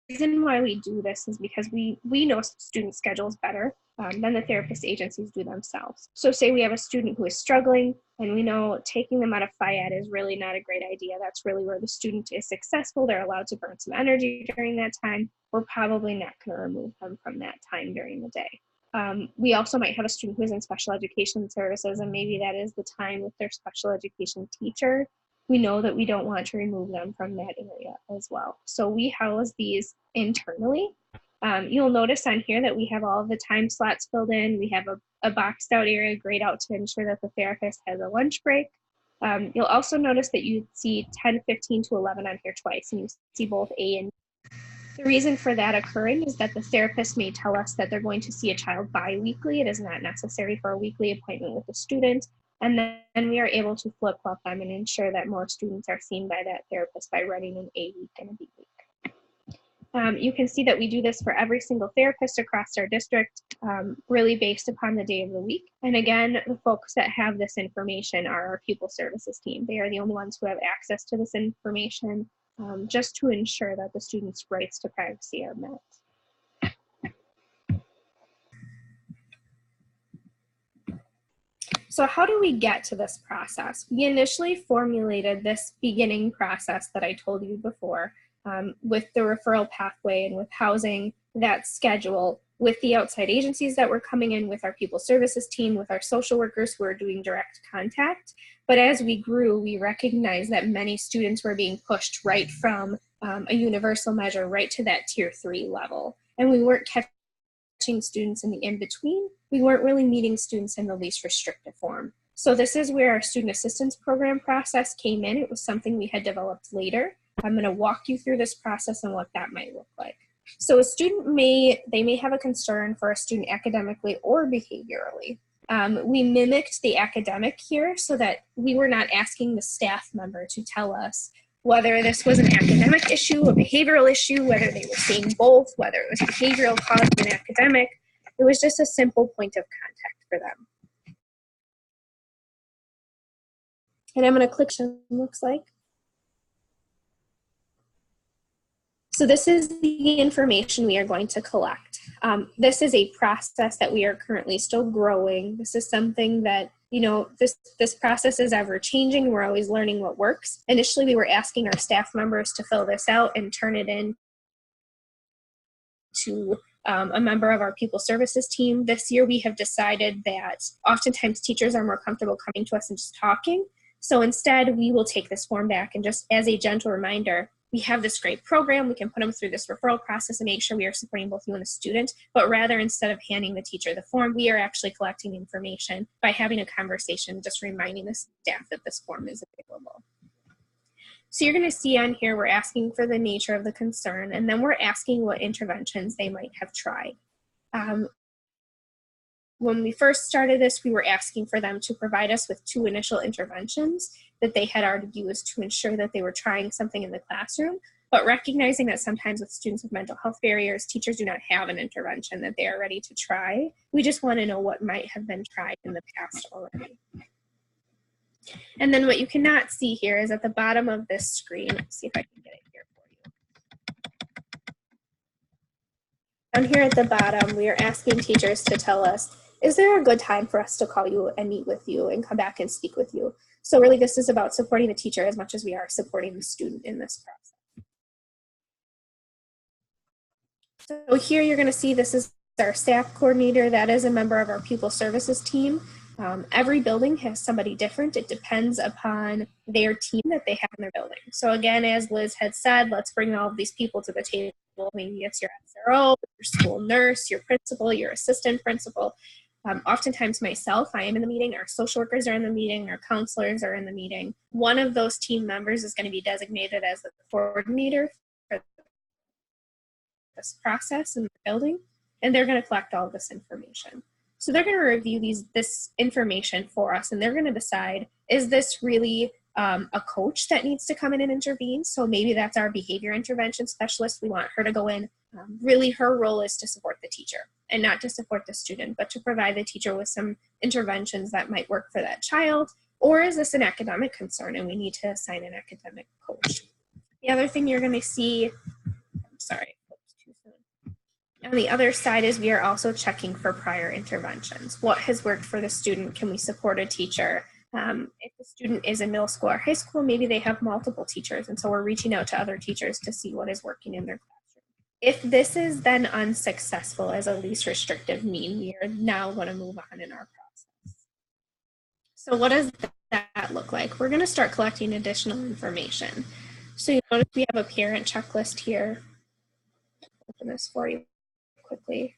reason why we do this is because we know student schedules better than the therapist agencies do themselves. So say we have a student who is struggling, and we know taking them out of FIAD is really not a great idea. That's really where the student is successful. They're allowed to burn some energy during that time. We're probably not going to remove them from that time during the day. We also might have a student who is in special education services, and maybe that is the time with their special education teacher. We know that we don't want to remove them from that area as well. So we house these internally. You'll notice on here that we have all of the time slots filled in. We have a boxed out area grayed out to ensure that the therapist has a lunch break. You'll also notice that you see 10, 15 to 11 on here twice, and you see both A and B. The reason for that occurring is that the therapist may tell us that they're going to see a child bi-weekly. It is not necessary for a weekly appointment with a student. And then we are able to flip-flop them and ensure that more students are seen by that therapist by running an A week and a B week. You can see that we do this for every single therapist across our district, really based upon the day of the week. And again, the folks that have this information are our pupil services team. They are the only ones who have access to this information, just to ensure that the students' rights to privacy are met. So how do we get to this process? We initially formulated this beginning process that I told you before, with the referral pathway and with housing that schedule with the outside agencies that were coming in, with our pupil services team, with our social workers who are doing direct contact. But as we grew, we recognized that many students were being pushed right from a universal measure right to that tier 3 level. And we weren't catching students in the in-between. We weren't really meeting students in the least restrictive form. So this is where our student assistance program process came in. It was something we had developed later. I'm going to walk you through this process and what that might look like. So a student may have a concern for a student academically or behaviorally. We mimicked the academic here so that we were not asking the staff member to tell us whether this was an academic issue, a behavioral issue, whether they were seeing both, whether it was behavioral caused and academic. It was just a simple point of contact for them. And I'm going to click what it looks like. So this is the information we are going to collect. This is a process that we are currently still growing. This is something that, this process is ever changing. We're always learning what works. Initially, we were asking our staff members to fill this out and turn it in to a member of our pupil services team. This year, we have decided that oftentimes teachers are more comfortable coming to us and just talking. So instead, we will take this form back and just as a gentle reminder, we have this great program. We can put them through this referral process and make sure we are supporting both you and the student. But rather, instead of handing the teacher the form, we are actually collecting information by having a conversation, just reminding the staff that this form is available. So you're going to see on here, we're asking for the nature of the concern, and then we're asking what interventions they might have tried. When we first started this, we were asking for them to provide us with 2 initial interventions that they had already used to ensure that they were trying something in the classroom, but recognizing that sometimes with students with mental health barriers, teachers do not have an intervention that they are ready to try. We just want to know what might have been tried in the past already. And then what you cannot see here is at the bottom of this screen, let's see if I can get it here for you. Down here at the bottom, we are asking teachers to tell us, is there a good time for us to call you and meet with you and come back and speak with you? So really this is about supporting the teacher as much as we are supporting the student in this process. So here you're going to see this is our staff coordinator. That is a member of our pupil services team. Every building has somebody different. It depends upon their team that they have in their building. So again, as Liz had said, let's bring all of these people to the table. Maybe it's your SRO, your school nurse, your principal, your assistant principal. Oftentimes myself, I am in the meeting, our social workers are in the meeting, our counselors are in the meeting. One of those team members is going to be designated as the coordinator for this process in the building, and they're going to collect all of this information. So they're going to review this information for us, and they're going to decide, is this really a coach that needs to come in and intervene? So maybe that's our behavior intervention specialist. We want her to go in. Really, her role is to support the teacher and not to support the student, but to provide the teacher with some interventions that might work for that child. Or is this an academic concern and we need to assign an academic coach? The other thing you're going to see, on the other side is we are also checking for prior interventions. What has worked for the student? Can we support a teacher? If the student is in middle school or high school, maybe they have multiple teachers, and so we're reaching out to other teachers to see what is working in their classroom. If this is then unsuccessful as a least restrictive mean, we are now going to move on in our process. So what does that look like? We're going to start collecting additional information. So you notice we have a parent checklist here. Open this for you quickly.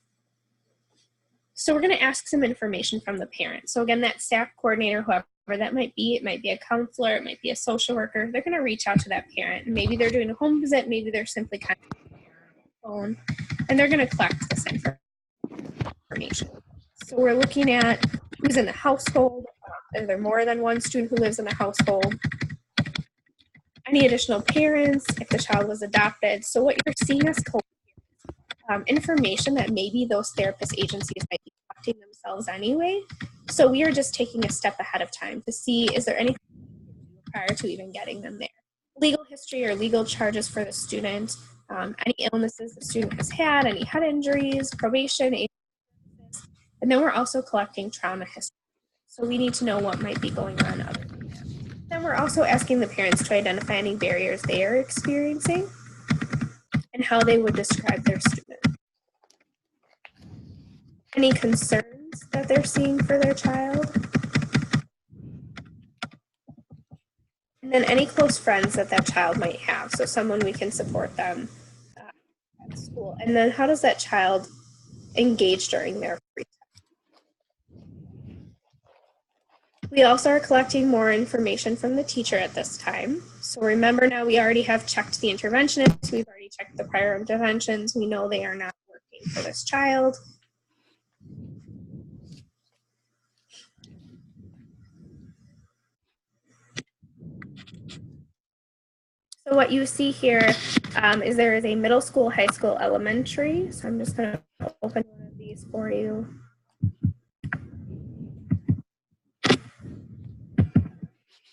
So we're going to ask some information from the parent. So again, that staff coordinator, whoever that might be, it might be a counselor, it might be a social worker, they're going to reach out to that parent. Maybe they're doing a home visit, maybe they're simply kind of phone, and they're going to collect this information. So we're looking at who's in the household, is there more than one student who lives in the household, any additional parents, if the child was adopted. So what you're seeing us collect information that maybe those therapist agencies might be collecting themselves anyway. So we are just taking a step ahead of time to see, is there anything prior to even getting them there? Legal history or legal charges for the student, any illnesses the student has had, any head injuries, probation, and then we're also collecting trauma history. So we need to know what might be going on other than that. Then we're also asking the parents to identify any barriers they are experiencing and how they would describe their student. Any concerns that they're seeing for their child. And then any close friends that that child might have, so someone we can support them at school. And then how does that child engage during their free time? We also are collecting more information from the teacher at this time. So remember now we already have checked the interventionists, we've already checked the prior interventions, we know they are not working for this child. So what you see here is there is a middle school, high school, elementary. So I'm just going to open one of these for you.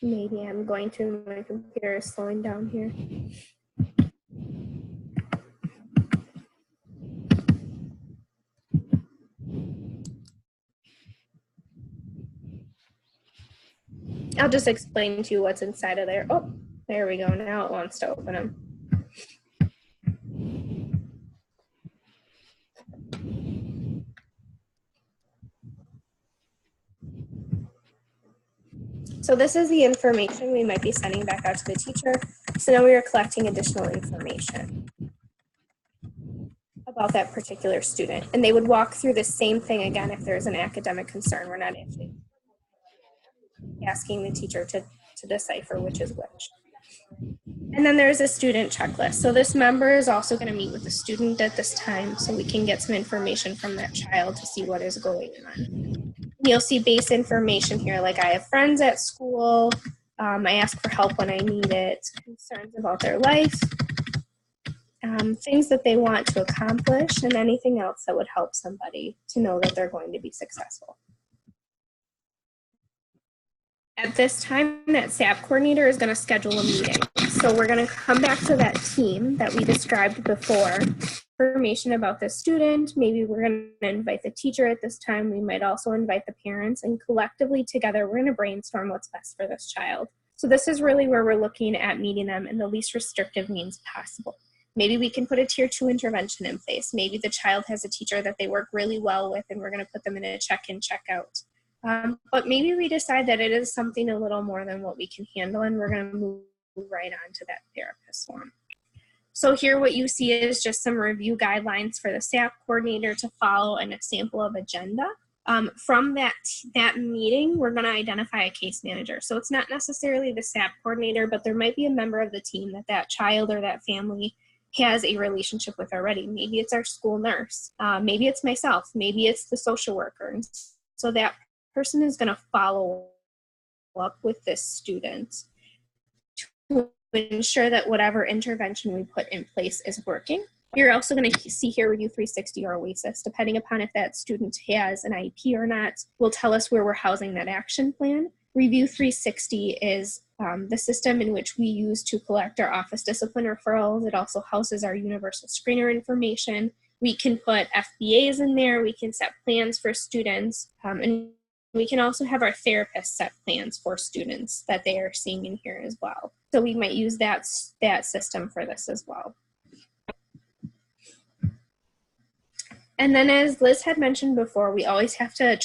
Maybe I'm going to, my computer is slowing down here. I'll just explain to you what's inside of there. Oh, there we go. Now it wants to open them. So this is the information we might be sending back out to the teacher. So now we are collecting additional information about that particular student. And they would walk through the same thing again if there's an academic concern. We're not actually asking the teacher to decipher which is which. And then there's a student checklist. So this member is also going to meet with the student at this time so we can get some information from that child to see what is going on. You'll see base information here, like I have friends at school, I ask for help when I need it, concerns about their life, things that they want to accomplish, and anything else that would help somebody to know that they're going to be successful. At this time, that SAP coordinator is going to schedule a meeting. So we're going to come back to that team that we described before. Information about the student. Maybe we're going to invite the teacher at this time. We might also invite the parents, and collectively together, we're going to brainstorm what's best for this child. So this is really where we're looking at meeting them in the least restrictive means possible. Maybe we can put a tier 2 intervention in place. Maybe the child has a teacher that they work really well with, and we're going to put them in a check-in, check-out. But maybe we decide that it is something a little more than what we can handle, and we're going to move right on to that therapist one. So here what you see is just some review guidelines for the SAP coordinator to follow and a sample of agenda. From that meeting, we're going to identify a case manager. So it's not necessarily the SAP coordinator, but there might be a member of the team that child or that family has a relationship with already. Maybe it's our school nurse. Maybe it's myself. Maybe it's the social worker. And so that person is going to follow up with this student to ensure that whatever intervention we put in place is working. You're also going to see here Review 360 or OASIS, depending upon if that student has an IEP or not, will tell us where we're housing that action plan. Review 360 is the system in which we use to collect our office discipline referrals. It also houses our universal screener information. We can put FBAs in there. We can set plans for students. And we can also have our therapists set plans for students that they are seeing in here as well. So we might use that system for this as well. And then as Liz had mentioned before, we always have to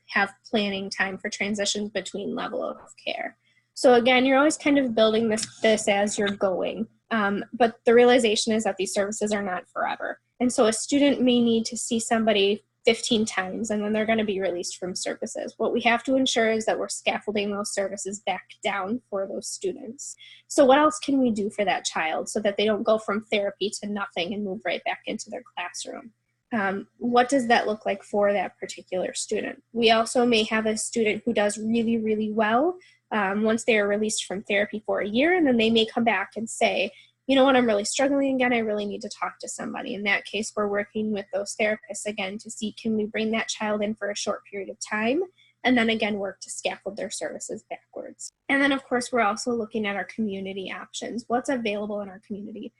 have planning time for transitions between level of care. So again, you're always kind of building this as you're going. But the realization is that these services are not forever. And so a student may need to see somebody 15 times, and then they're going to be released from services. What we have to ensure is that we're scaffolding those services back down for those students. So what else can we do for that child so that they don't go from therapy to nothing and move right back into their classroom? What does that look like for that particular student? We also may have a student who does really, really well once they are released from therapy for a year, and then they may come back and say, you know what, I'm really struggling again, I really need to talk to somebody. In that case, we're working with those therapists again to see, can we bring that child in for a short period of time, and then again work to scaffold their services backwards. And then of course, we're also looking at our community options. What's available in our community?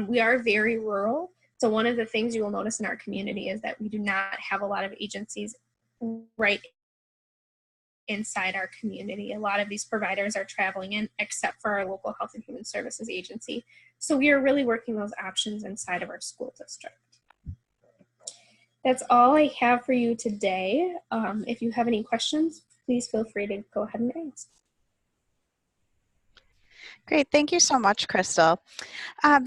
We are very rural, so one of the things you will notice in our community is that we do not have a lot of agencies right inside our community. A lot of these providers are traveling in, except for our local health and human services agency. So we are really working those options inside of our school district. That's all I have for you today. If you have any questions, please feel free to go ahead and ask. Great, thank you so much, Crystal.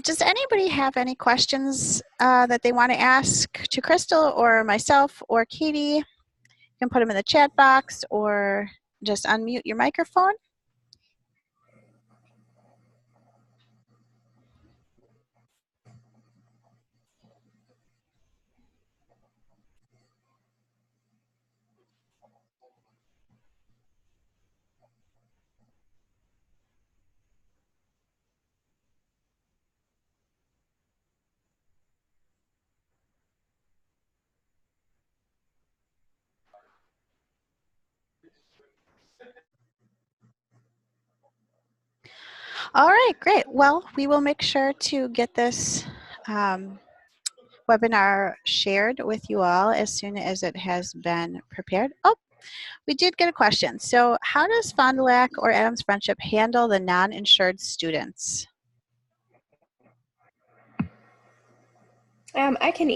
Does anybody have any questions that they want to ask to Crystal or myself or Katie? You can put them in the chat box or just unmute your microphone. All right, great. Well, we will make sure to get this webinar shared with you all as soon as it has been prepared. Oh, We did get a question. So how does Fond du Lac or Adams Friendship handle the non-insured students? I can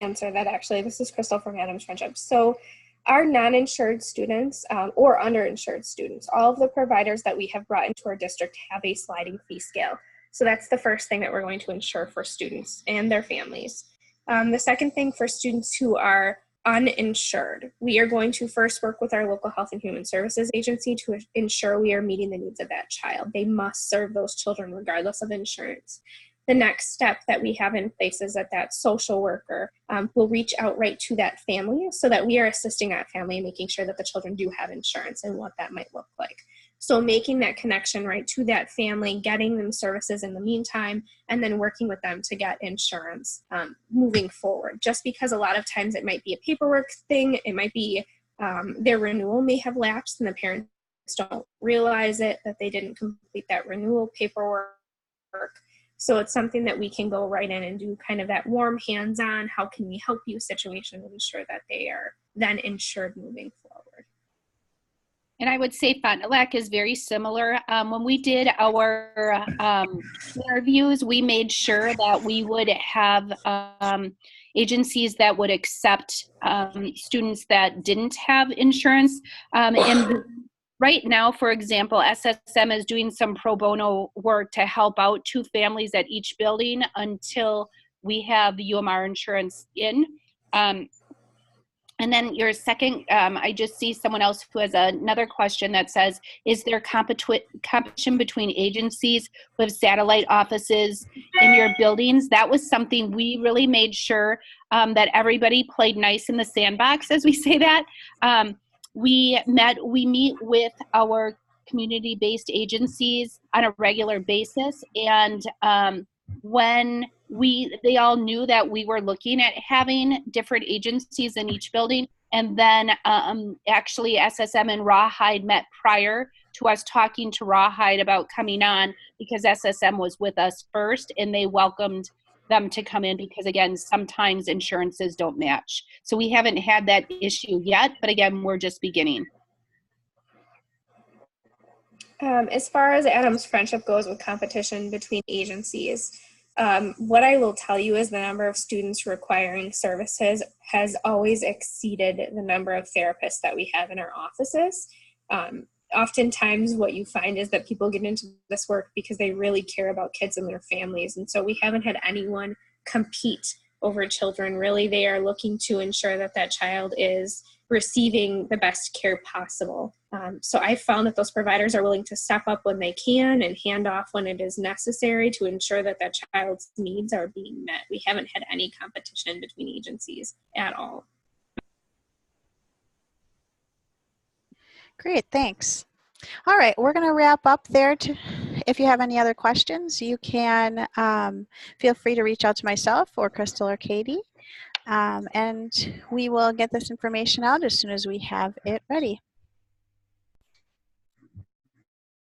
answer that actually. This is Crystal from Adams Friendship. So our non-insured students or underinsured students, all of the providers that we have brought into our district have a sliding fee scale. So that's the first thing that we're going to ensure for students and their families. The second thing for students who are uninsured, we are going to first work with our local health and human services agency to ensure we are meeting the needs of that child. They must serve those children regardless of insurance. The next step that we have in place is that social worker will reach out right to that family so that we are assisting that family and making sure that the children do have insurance and what that might look like. So making that connection right to that family, getting them services in the meantime, and then working with them to get insurance moving forward. Just because a lot of times it might be a paperwork thing, it might be their renewal may have lapsed and the parents don't realize it, that they didn't complete that renewal paperwork. So it's something that we can go right in and do kind of that warm hands-on, how can we help you situation to ensure that they are then insured moving forward. And I would say Fond du Lac is very similar. When we did our interviews, we made sure that we would have agencies that would accept students that didn't have insurance. And right now, for example, SSM is doing some pro bono work to help out 2 families at each building until we have the UMR insurance in. And then your second, I just see someone else who has another question that says, is there competition between agencies with satellite offices in your buildings? That was something we really made sure that everybody played nice in the sandbox, as we say that. We meet with our community-based agencies on a regular basis, and when they all knew that we were looking at having different agencies in each building, and then actually SSM and Rawhide met prior to us talking to Rawhide about coming on, because SSM was with us first and they welcomed them to come in because, again, sometimes insurances don't match. So we haven't had that issue yet, but again, we're just beginning. As far as Adams Friendship goes with competition between agencies, what I will tell you is the number of students requiring services has always exceeded the number of therapists that we have in our offices. Oftentimes what you find is that people get into this work because they really care about kids and their families. And so we haven't had anyone compete over children. Really, they are looking to ensure that that child is receiving the best care possible. So I found that those providers are willing to step up when they can and hand off when it is necessary to ensure that that child's needs are being met. We haven't had any competition between agencies at all. Great, thanks. All right, we're going to wrap up there. If you have any other questions, you can feel free to reach out to myself or Crystal or Katie, and we will get this information out as soon as we have it ready.